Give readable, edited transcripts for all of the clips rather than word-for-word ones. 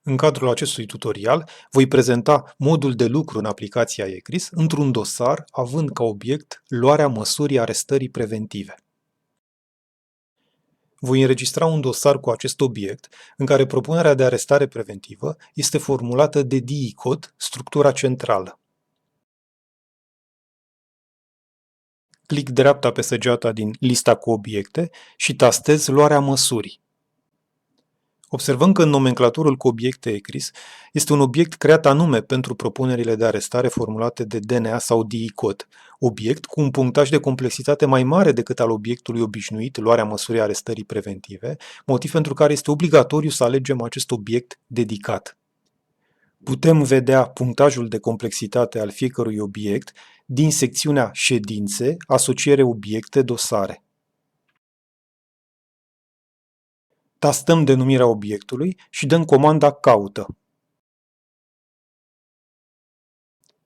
În cadrul acestui tutorial, voi prezenta modul de lucru în aplicația ECRIS într-un dosar având ca obiect luarea măsurii arestării preventive. Voi înregistra un dosar cu acest obiect, în care propunerea de arestare preventivă este formulată de DI-code, structura centrală. Clic dreapta pe săgeata din lista cu obiecte și tastez luarea măsurii. Observăm că în nomenclaturul cu obiecte ECRIS este un obiect creat anume pentru propunerile de arestare formulate de DNA sau DI-code, obiect cu un punctaj de complexitate mai mare decât al obiectului obișnuit, luarea măsurii arestării preventive, motiv pentru care este obligatoriu să alegem acest obiect dedicat. Putem vedea punctajul de complexitate al fiecărui obiect din secțiunea Ședințe, Asociere obiecte, dosare. Tastăm denumirea obiectului și dăm comanda Caută.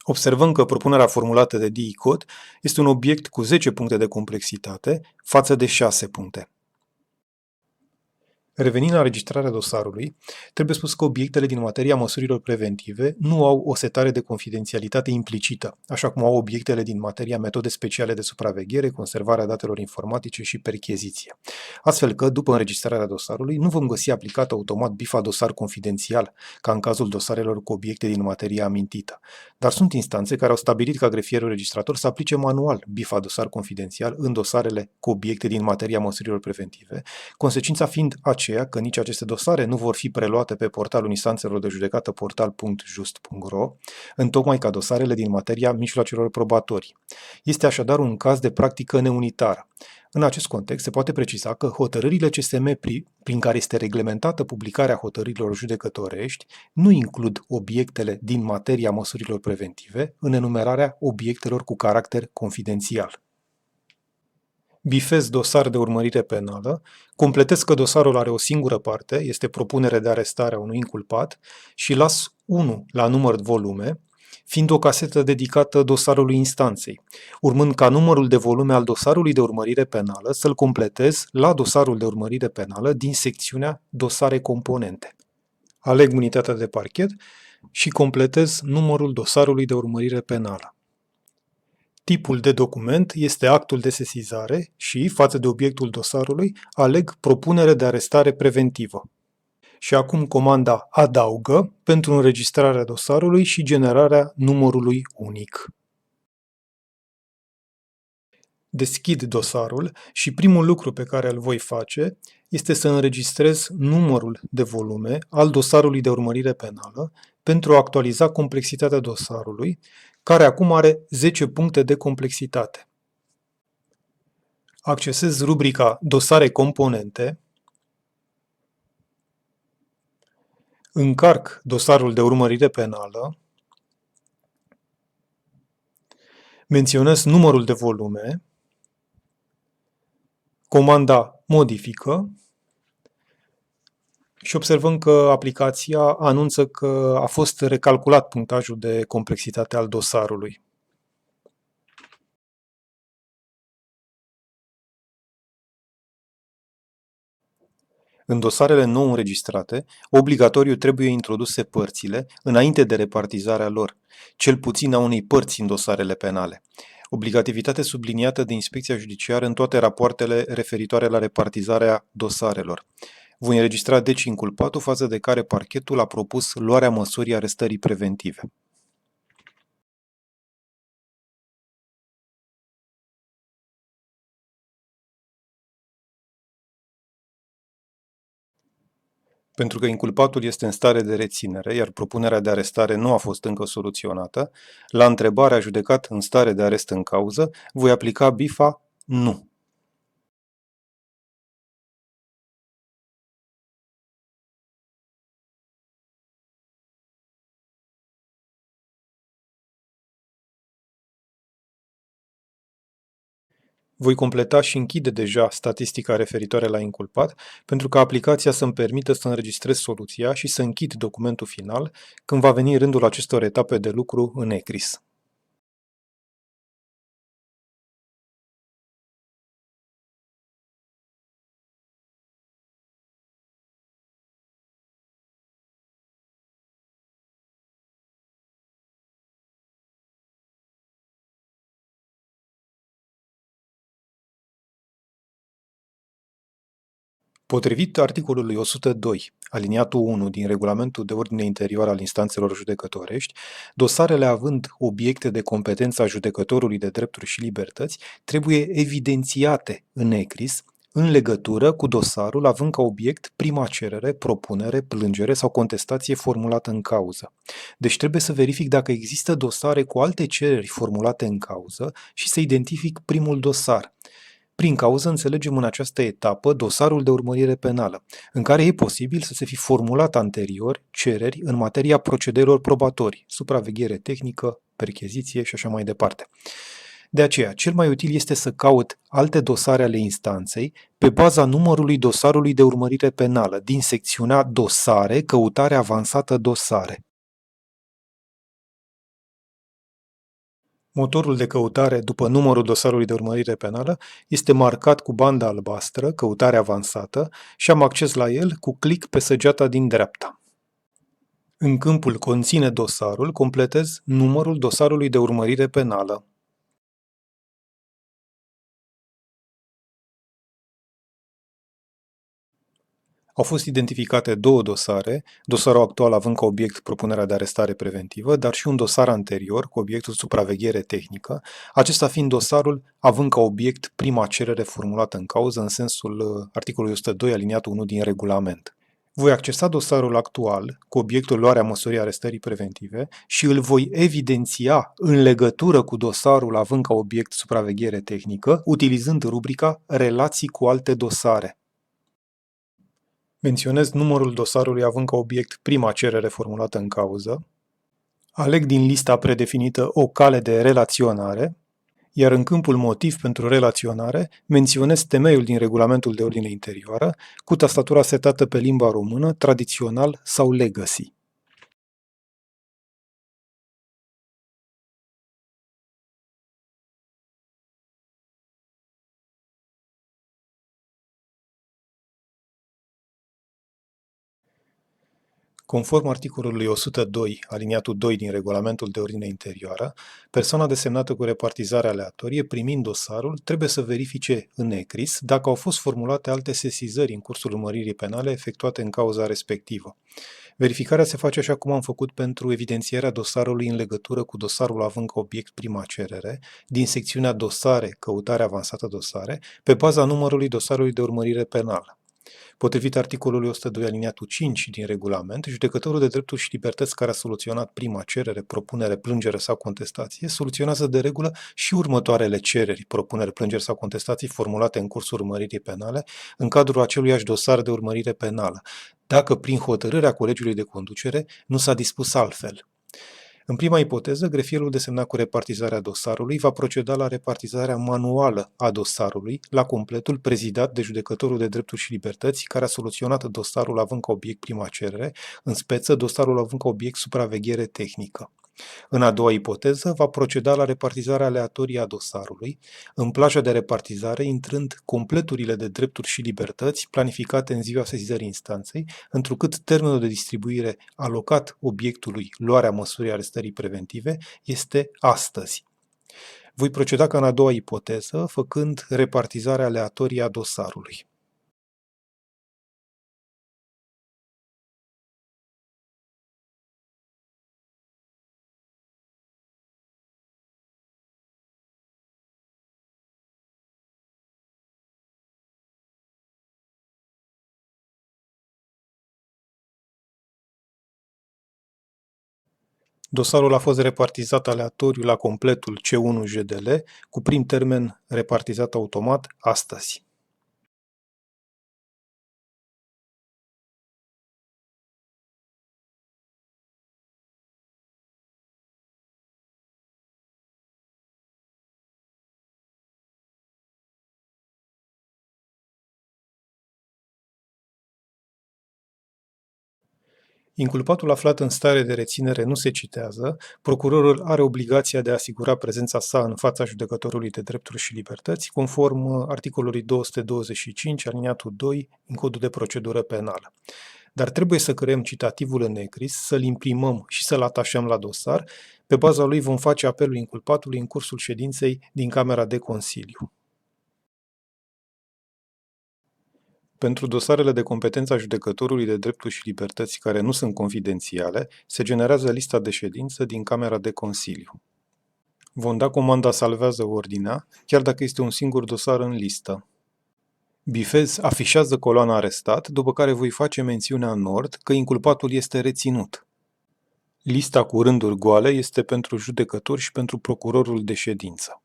Observăm că propunerea formulată de DI-code este un obiect cu 10 puncte de complexitate față de 6 puncte. Revenind la înregistrarea dosarului, trebuie spus că obiectele din materia măsurilor preventive nu au o setare de confidențialitate implicită, așa cum au obiectele din materia metode speciale de supraveghere, conservarea datelor informatice și percheziție. Astfel că, după înregistrarea dosarului, nu vom găsi aplicat automat bifa dosar confidențial, ca în cazul dosarelor cu obiecte din materia amintită. Dar sunt instanțe care au stabilit ca grefierul registrator să aplice manual bifa dosar confidențial în dosarele cu obiecte din materia măsurilor preventive, consecința fiind aceea că nici aceste dosare nu vor fi preluate pe portalul instanțelor de judecată portal.just.ro, întocmai ca dosarele din materia mijloacelor probatorii. Este așadar un caz de practică neunitară. În acest context, se poate preciza că hotărârile CSM prin care este reglementată publicarea hotărârilor judecătorești nu includ obiectele din materia măsurilor preventive în enumerarea obiectelor cu caracter confidențial. Bifez dosar de urmărire penală, completez că dosarul are o singură parte, este propunere de arestare a unui inculpat, și las 1 la număr de volume, fiind o casetă dedicată dosarului instanței, urmând ca numărul de volume al dosarului de urmărire penală să-l completez la dosarul de urmărire penală din secțiunea Dosare componente. Aleg unitatea de parchet și completez numărul dosarului de urmărire penală. Tipul de document este actul de sesizare și, față de obiectul dosarului, aleg propunere de arestare preventivă. Și acum comanda adaugă pentru înregistrarea dosarului și generarea numărului unic. Deschid dosarul și primul lucru pe care îl voi face este să înregistrez numărul de volume al dosarului de urmărire penală pentru a actualiza complexitatea dosarului, care acum are 10 puncte de complexitate. Accesez rubrica Dosare componente, încarc dosarul de urmărire penală, menționez numărul de volume, comanda modifică și observăm că aplicația anunță că a fost recalculat punctajul de complexitate al dosarului. În dosarele nou înregistrate, obligatoriu trebuie introduse părțile înainte de repartizarea lor, cel puțin a unei părți în dosarele penale. Obligativitate subliniată de Inspecția Judiciară în toate rapoartele referitoare la repartizarea dosarelor. Voi înregistra deci inculpatul față de care parchetul a propus luarea măsurii arestării preventive. Pentru că inculpatul este în stare de reținere, iar propunerea de arestare nu a fost încă soluționată, la întrebarea judecat în stare de arest în cauză, voi aplica bifa nu. Voi completa și închide deja statistica referitoare la inculpat, pentru ca aplicația să-mi permită să înregistrez soluția și să închid documentul final când va veni rândul acestor etape de lucru în ECRIS. Potrivit articolului 102, aliniatul 1 din Regulamentul de Ordine Interioară al Instanțelor Judecătorești, dosarele având obiecte de competență a judecătorului de drepturi și libertăți trebuie evidențiate în ECRIS în legătură cu dosarul având ca obiect prima cerere, propunere, plângere sau contestație formulată în cauză. Deci trebuie să verific dacă există dosare cu alte cereri formulate în cauză și să identific primul dosar. Prin cauză înțelegem în această etapă dosarul de urmărire penală, în care e posibil să se fi formulat anterior cereri în materia procederilor probatorii, supraveghere tehnică, percheziție și așa mai departe. De aceea, cel mai util este să caut alte dosare ale instanței pe baza numărului dosarului de urmărire penală din secțiunea Dosare, căutare avansată dosare. Motorul de căutare după numărul dosarului de urmărire penală este marcat cu banda albastră, căutare avansată, și am acces la el cu click pe săgeata din dreapta. În câmpul Conține dosarul, completez numărul dosarului de urmărire penală. Au fost identificate două dosare, dosarul actual având ca obiect propunerea de arestare preventivă, dar și un dosar anterior cu obiectul supraveghere tehnică, acesta fiind dosarul având ca obiect prima cerere formulată în cauză în sensul articolului 102 aliniatul 1 din regulament. Voi accesa dosarul actual cu obiectul luarea măsurii arestării preventive și îl voi evidenția în legătură cu dosarul având ca obiect supraveghere tehnică, utilizând rubrica Relații cu alte dosare. Menționez numărul dosarului având ca obiect prima cerere formulată în cauză, aleg din lista predefinită o cale de relaționare, iar în câmpul Motiv pentru relaționare menționez temeiul din Regulamentul de Ordine Interioară cu tastatura setată pe limba română, tradițional sau legacy. Conform articolului 102, aliniatul 2 din Regulamentul de Ordine Interioară, persoana desemnată cu repartizare aleatorie, primind dosarul, trebuie să verifice în ECRIS dacă au fost formulate alte sesizări în cursul urmăririi penale efectuate în cauza respectivă. Verificarea se face așa cum am făcut pentru evidențierea dosarului în legătură cu dosarul având ca obiect prima cerere, din secțiunea Dosare, căutare avansată dosare, pe baza numărului dosarului de urmărire penală. Potrivit articolului 102 aliniatul 5 din regulament, judecătorul de drepturi și libertăți care a soluționat prima cerere, propunere, plângere sau contestație, soluționează de regulă și următoarele cereri, propuneri, plângeri sau contestații formulate în cursul urmăririi penale în cadrul aceluiași dosar de urmărire penală, dacă prin hotărârea colegiului de conducere nu s-a dispus altfel. În prima ipoteză, grefierul desemnat cu repartizarea dosarului va proceda la repartizarea manuală a dosarului la completul prezidat de judecătorul de drepturi și libertăți care a soluționat dosarul având ca obiect prima cerere, în speță dosarul având ca obiect supraveghere tehnică. În a doua ipoteză, va proceda la repartizarea aleatorie a dosarului, în plaja de repartizare intrând completurile de drepturi și libertăți planificate în ziua sesizării instanței, întrucât termenul de distribuire alocat obiectului luarea măsurii arestării preventive este astăzi. Voi proceda ca în a doua ipoteză, făcând repartizarea aleatorie a dosarului. Dosarul a fost repartizat aleatoriu la completul C1-JDL, cu prim termen repartizat automat astăzi. Inculpatul aflat în stare de reținere nu se citează, procurorul are obligația de a asigura prezența sa în fața judecătorului de drepturi și libertăți, conform articolului 225, aliniatul 2, în Codul de procedură penală. Dar trebuie să creăm citativul în ECRIS, să-l imprimăm și să-l atașăm la dosar. Pe baza lui vom face apelul inculpatului în cursul ședinței din Camera de Consiliu. Pentru dosarele de competență a judecătorului de drepturi și libertăți care nu sunt confidențiale, se generează lista de ședință din Camera de Consiliu. Vom da comanda salvează ordinea, chiar dacă este un singur dosar în listă. Bifez afișează coloana arestat, după care voi face mențiunea în nord că inculpatul este reținut. Lista cu rânduri goale este pentru judecători și pentru procurorul de ședință.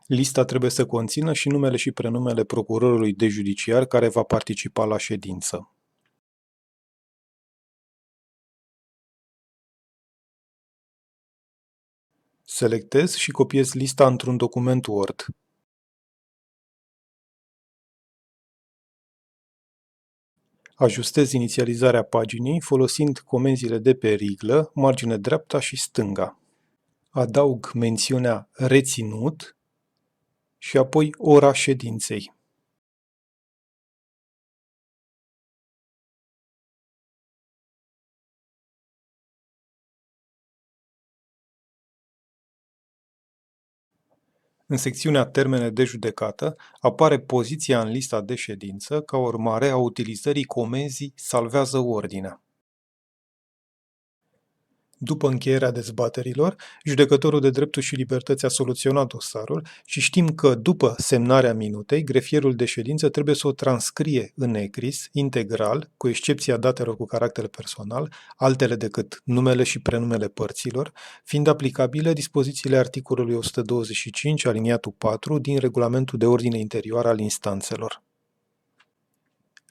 Lista trebuie să conțină și numele și prenumele procurorului de judiciar care va participa la ședință. Selectez și copiez lista într-un document Word. Ajustez inițializarea paginii folosind comenzile de pe riglă, margine dreapta și stânga. Adaug mențiunea reținut și apoi ora ședinței. În secțiunea Termene de judecată apare poziția în lista de ședință ca urmare a utilizării comenzii Salvează ordinea. După încheierea dezbaterilor, judecătorul de drepturi și libertăți a soluționat dosarul și știm că, după semnarea minutei, grefierul de ședință trebuie să o transcrie în ECRIS, integral, cu excepția datelor cu caracter personal, altele decât numele și prenumele părților, fiind aplicabile dispozițiile articolului 125 aliniatul 4 din Regulamentul de ordine interioară al instanțelor.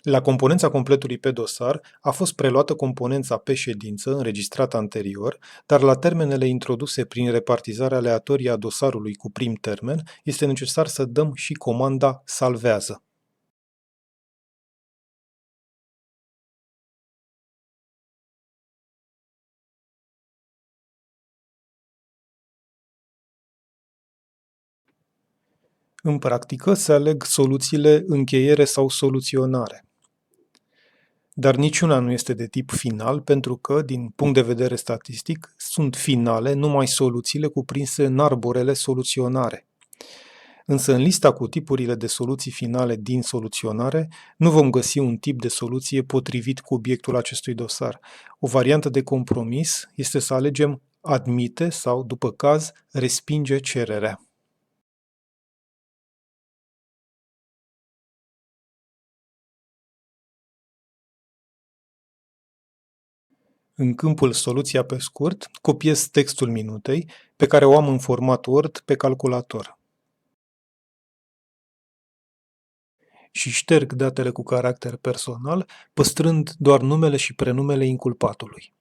La componența completului pe dosar a fost preluată componența pe ședință, înregistrată anterior, dar la termenele introduse prin repartizarea aleatorie a dosarului cu prim termen, este necesar să dăm și comanda salvează. În practică se aleg soluțiile încheiere sau soluționare. Dar niciuna nu este de tip final pentru că, din punct de vedere statistic, sunt finale numai soluțiile cuprinse în arborele soluționare. Însă în lista cu tipurile de soluții finale din soluționare nu vom găsi un tip de soluție potrivit cu obiectul acestui dosar. O variantă de compromis este să alegem admite sau, după caz, respinge cererea. În câmpul Soluția pe scurt, copiez textul minutei, pe care o am în format Word pe calculator. Și șterg datele cu caracter personal, păstrând doar numele și prenumele inculpatului.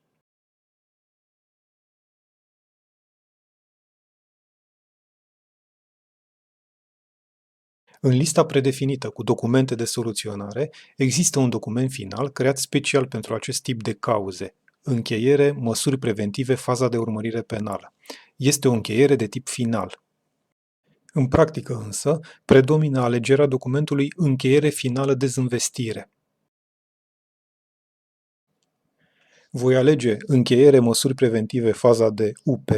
În lista predefinită cu documente de soluționare, există un document final creat special pentru acest tip de cauze. Încheiere, măsuri preventive, faza de urmărire penală. Este o încheiere de tip final. În practică însă, predomină alegerea documentului încheiere finală dezînvestire. Voi alege încheiere măsuri preventive faza de UP,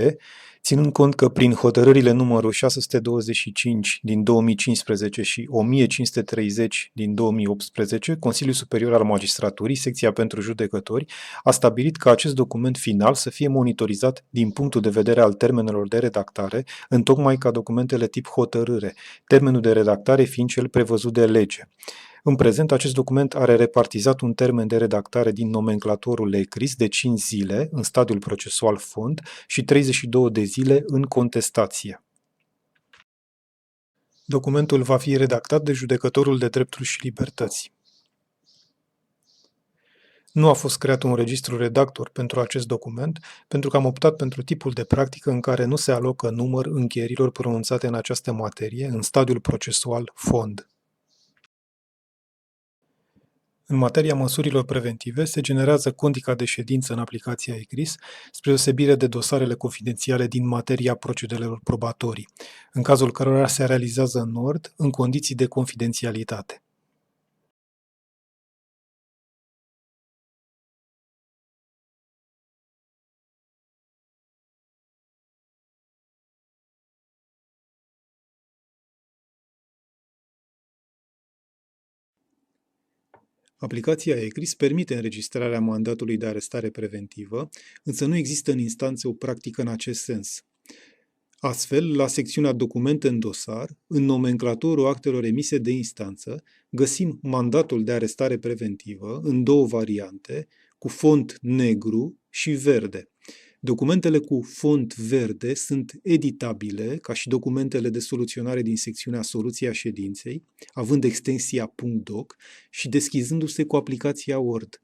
ținând cont că prin hotărârile numărul 625 din 2015 și 1530 din 2018, Consiliul Superior al Magistraturii, secția pentru judecători, a stabilit că acest document final să fie monitorizat din punctul de vedere al termenelor de redactare, întocmai ca documentele tip hotărâre, termenul de redactare fiind cel prevăzut de lege. În prezent, acest document are repartizat un termen de redactare din nomenclatorul ECRIS de 5 zile în stadiul procesual fond și 32 de zile în contestație. Documentul va fi redactat de judecătorul de drepturi și libertăți. Nu a fost creat un registru redactor pentru acest document, pentru că am optat pentru tipul de practică în care nu se alocă număr încheierilor pronunțate în această materie în stadiul procesual fond. În materia măsurilor preventive, se generează condica de ședință în aplicația ECRIS, spre deosebire de dosarele confidențiale din materia procedelor probatorii, în cazul cărora se realizează în nord, în condiții de confidențialitate. Aplicația ECRIS permite înregistrarea mandatului de arestare preventivă, însă nu există în instanță o practică în acest sens. Astfel, la secțiunea Documente în dosar, în nomenclatorul actelor emise de instanță, găsim mandatul de arestare preventivă în două variante, cu font negru și verde. Documentele cu font verde sunt editabile, ca și documentele de soluționare din secțiunea Soluția ședinței, având extensia .doc și deschizându-se cu aplicația Word.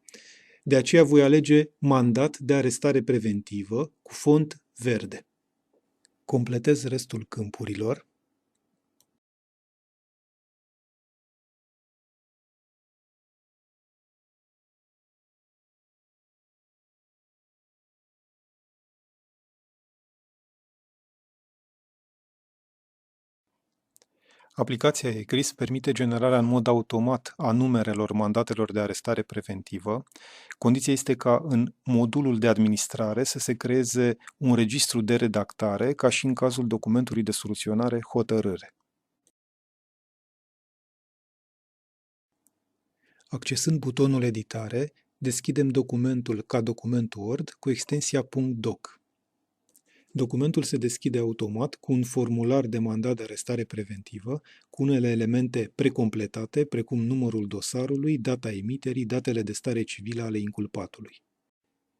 De aceea voi alege mandat de arestare preventivă cu font verde. Completez restul câmpurilor. Aplicația ECRIS permite generarea în mod automat a numerelor mandatelor de arestare preventivă. Condiția este ca în modulul de administrare să se creeze un registru de redactare, ca și în cazul documentului de soluționare hotărâre. Accesând butonul Editare, deschidem documentul ca document Word cu extensia .doc. Documentul se deschide automat cu un formular de mandat de arestare preventivă, cu unele elemente precompletate, precum numărul dosarului, data emiterii, datele de stare civilă ale inculpatului.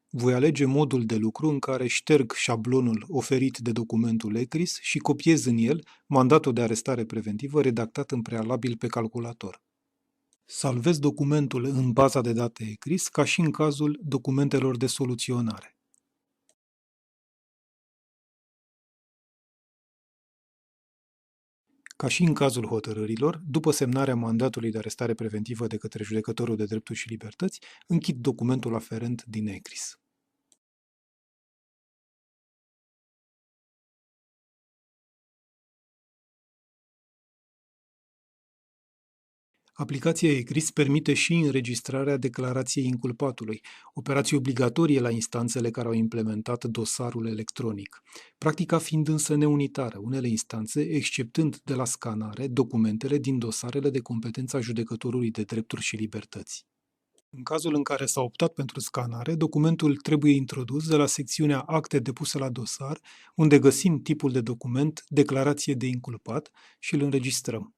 Voi alege modul de lucru în care șterg șablonul oferit de documentul ECRIS și copiez în el mandatul de arestare preventivă redactat în prealabil pe calculator. Salvez documentul în baza de date ECRIS, ca și în cazul documentelor de soluționare. Ca și în cazul hotărârilor, după semnarea mandatului de arestare preventivă de către judecătorul de drepturi și libertăți, închid documentul aferent din ECRIS. Aplicația ECRIS permite și înregistrarea declarației inculpatului, operație obligatorie la instanțele care au implementat dosarul electronic. Practica fiind însă neunitară, unele instanțe exceptând de la scanare documentele din dosarele de competență a judecătorului de drepturi și libertăți. În cazul în care s-a optat pentru scanare, documentul trebuie introdus de la secțiunea Acte depuse la dosar, unde găsim tipul de document Declarație de inculpat și îl înregistrăm.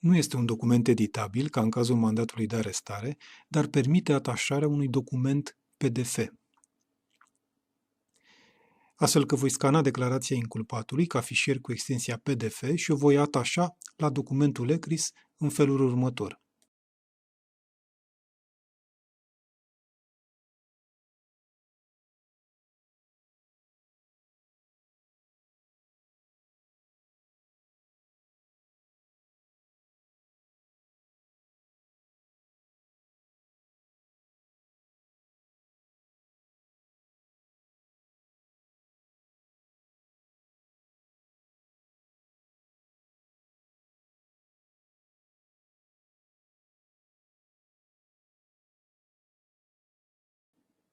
Nu este un document editabil, ca în cazul mandatului de arestare, dar permite atașarea unui document PDF. Astfel că voi scana declarația inculpatului ca fișier cu extensia PDF și o voi atașa la documentul ECRIS în felul următor.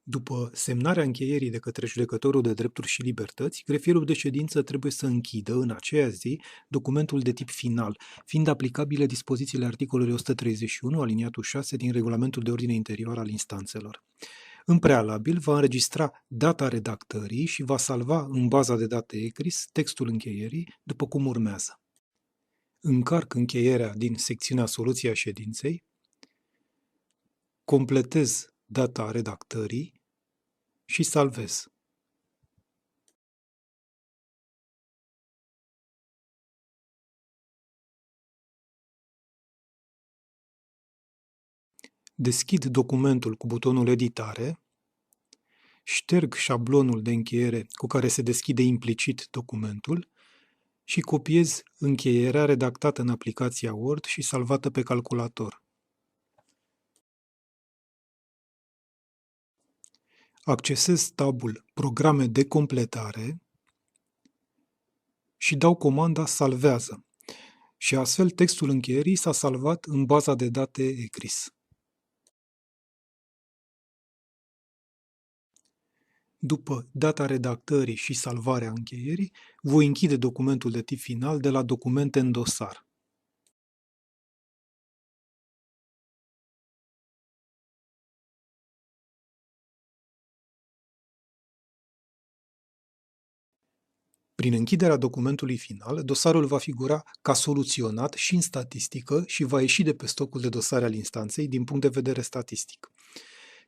După semnarea încheierii de către judecătorul de drepturi și libertăți, grefierul de ședință trebuie să închidă în aceea zi documentul de tip final, fiind aplicabile dispozițiile articolului 131, aliniatul 6 din Regulamentul de Ordine Interioară al Instanțelor. În prealabil, va înregistra data redactării și va salva în baza de date ECRIS textul încheierii, după cum urmează. Încarc încheierea din secțiunea Soluția ședinței, completez data redactării și salvez. Deschid documentul cu butonul Editare, șterg șablonul de încheiere cu care se deschide implicit documentul și copiez încheierea redactată în aplicația Word și salvată pe calculator. Accesez tabul Programe de completare și dau comanda Salvează. Și astfel textul încheierii s-a salvat în baza de date ECRIS. După data redactării și salvarea încheierii, voi închide documentul de tip final de la Documente în dosar. Prin închiderea documentului final, dosarul va figura ca soluționat și în statistică și va ieși de pe stocul de dosare al instanței din punct de vedere statistic.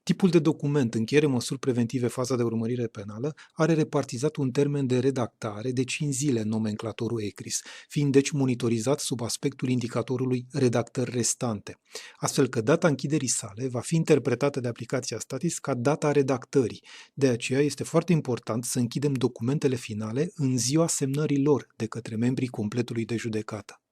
Tipul de document, încheiere măsuri preventive, faza de urmărire penală, are repartizat un termen de redactare de 5 zile în nomenclatorul ECRIS, fiind deci monitorizat sub aspectul indicatorului redactări restante, astfel că data închiderii sale va fi interpretată de aplicația Statis ca data redactării. De aceea este foarte important să închidem documentele finale în ziua semnării lor de către membrii completului de judecată.